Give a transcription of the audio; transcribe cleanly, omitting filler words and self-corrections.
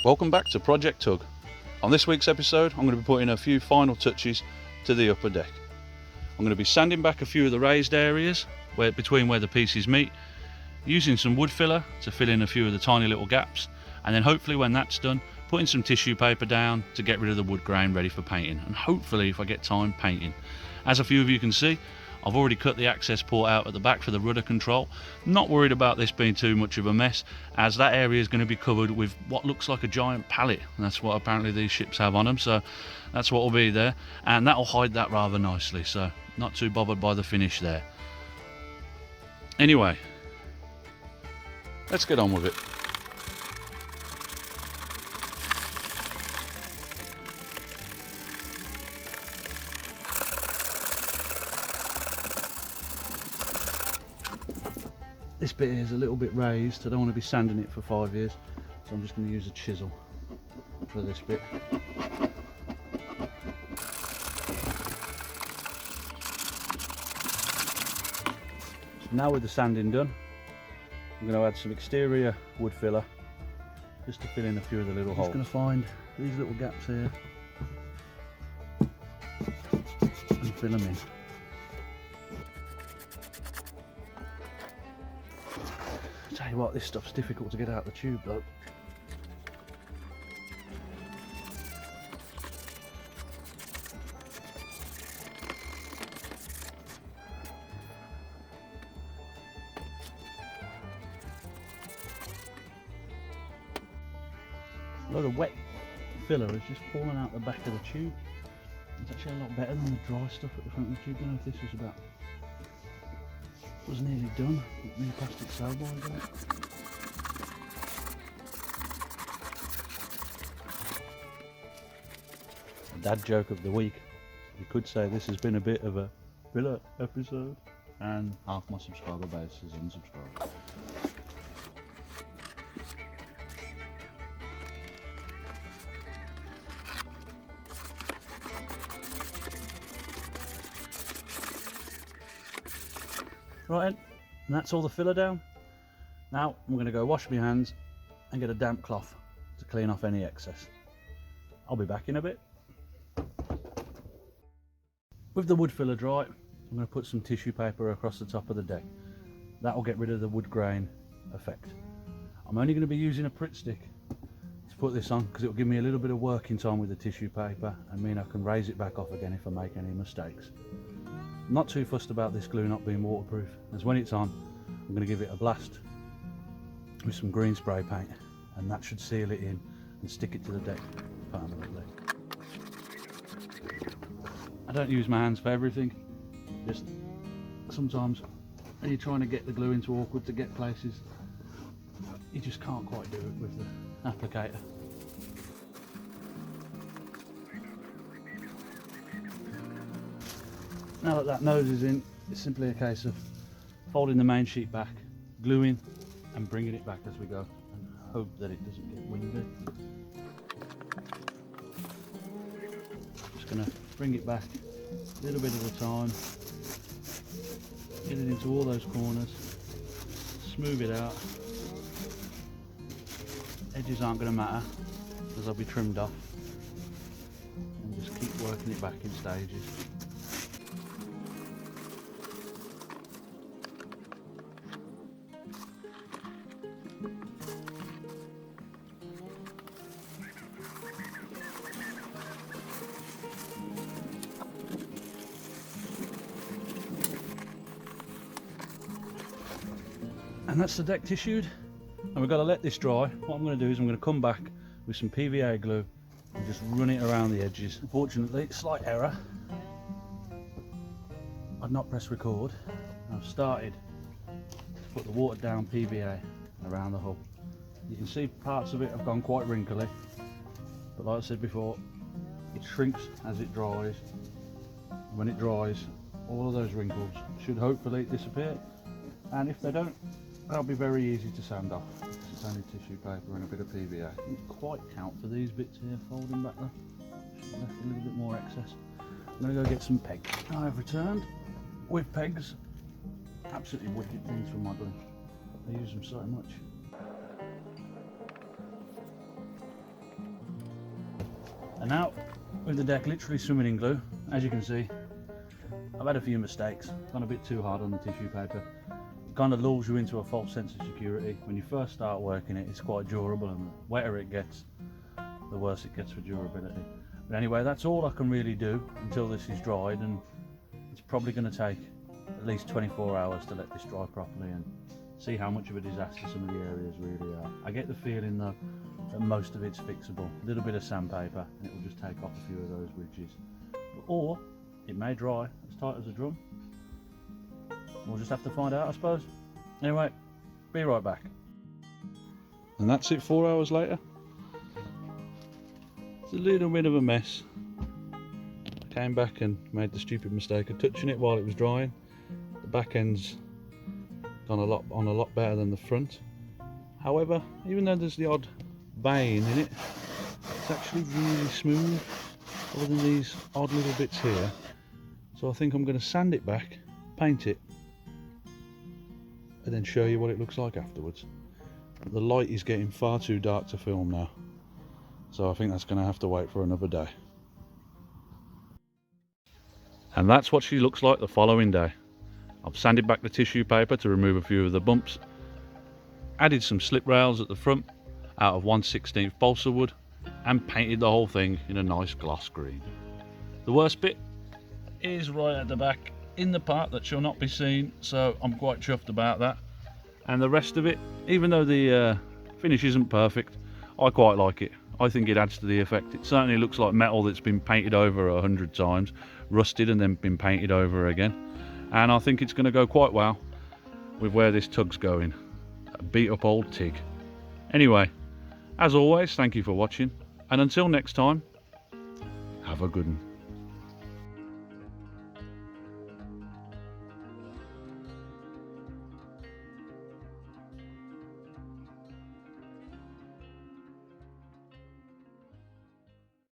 Welcome back to Project Tug. On this week's episode, I'm going to be putting a few final touches to the upper deck. I'm going to be sanding back a few of the raised areas between where the pieces meet, using some wood filler to fill in a few of the tiny little gaps, and then hopefully when that's done, putting some tissue paper down to get rid of the wood grain ready for painting, and hopefully, if I get time, painting. As a few of you can see, I've already cut the access port out at the back for the rudder control. Not worried about this being too much of a mess, as that area is going to be covered with what looks like a giant pallet, and that's what apparently these ships have on them, so that's what will be there, and that'll hide that rather nicely, so not too bothered by the finish there. Anyway, let's get on with it. This bit here is a little bit raised. I don't want to be sanding it for 5 years, so I'm just going to use a chisel for this bit. So now with the sanding done, I'm going to add some exterior wood filler just to fill in a few of the little holes. I'm just going to find these little gaps here and fill them in. Tell you what, this stuff's difficult to get out of the tube though. A load of wet filler is just falling out the back of the tube. It's actually a lot better than the dry stuff at the front of the tube. I don't know if this was nearly done. New plastic sailboys on it. Dad joke of the week. You could say this has been a bit of a filler episode, and half my subscriber base is unsubscribed. Right, and that's all the filler down. Now I'm going to go wash my hands and get a damp cloth to clean off any excess. I'll be back in a bit. With the wood filler dry, I'm going to put some tissue paper across the top of the deck. That will get rid of the wood grain effect. I'm only going to be using a Pritt stick to put this on because it will give me a little bit of working time with the tissue paper and mean I can raise it back off again if I make any mistakes. I'm not too fussed about this glue not being waterproof, as when it's on, I'm going to give it a blast with some green spray paint, and that should seal it in and stick it to the deck permanently. I don't use my hands for everything, just sometimes when you're trying to get the glue into awkward to get places, you just can't quite do it with the applicator. Now that nose is in, it's simply a case of folding the main sheet back, gluing and bringing it back as we go, and hope that it doesn't get windy. Just going to bring it back a little bit at a time, get it into all those corners, smooth it out. Edges aren't going to matter because they'll be trimmed off, and just keep working it back in stages. And that's the deck tissued, and we've got to let this dry. What I'm going to do is I'm going to come back with some PVA glue and just run it around the edges. Unfortunately, slight error, I've not pressed record. I've started to put the watered down PVA around the hull. You can see parts of it have gone quite wrinkly, but like I said before, it shrinks as it dries. When it dries, all of those wrinkles should hopefully disappear, and if they don't, they'll be very easy to sand off. It's only tissue paper and a bit of PVA. I didn't quite count for these bits here, folding back there. Should have left a little bit more excess. I'm going to go get some pegs. Now I've returned with pegs. Absolutely wicked things from my glue. I use them so much. And now, with the deck literally swimming in glue, as you can see, I've had a few mistakes. Gone a bit too hard on the tissue paper. It kind of lulls you into a false sense of security. When you first start working it, it's quite durable, and the wetter it gets, the worse it gets for durability. But anyway, that's all I can really do until this is dried, and it's probably going to take at least 24 hours to let this dry properly and see how much of a disaster some of the areas really are. I get the feeling though that most of it's fixable. A little bit of sandpaper and it will just take off a few of those ridges. Or it may dry as tight as a drum. We'll just have to find out, I suppose. Anyway, be right back. And that's it 4 hours later. It's a little bit of a mess. I came back and made the stupid mistake of touching it while it was drying. The back end's gone on a lot better than the front. However, even though there's the odd vein in it, it's actually really smooth, other than these odd little bits here. So I think I'm going to sand it back, paint it, and then show you what it looks like afterwards. The light is getting far too dark to film now, so I think that's going to have to wait for another day. And that's what she looks like the following day. I've sanded back the tissue paper to remove a few of the bumps, added some slip rails at the front out of 1/16 balsa wood, and painted the whole thing in a nice gloss green. The worst bit is right at the back in the part that shall not be seen, so I'm quite chuffed about that. And the rest of it, even though the finish isn't perfect, I quite like it. I think it adds to the effect. It certainly looks like metal that's been painted over 100 times, rusted and then been painted over again. And I think it's going to go quite well with where this tug's going. A beat up old Tig. Anyway, as always, thank you for watching, and until next time, have a good one.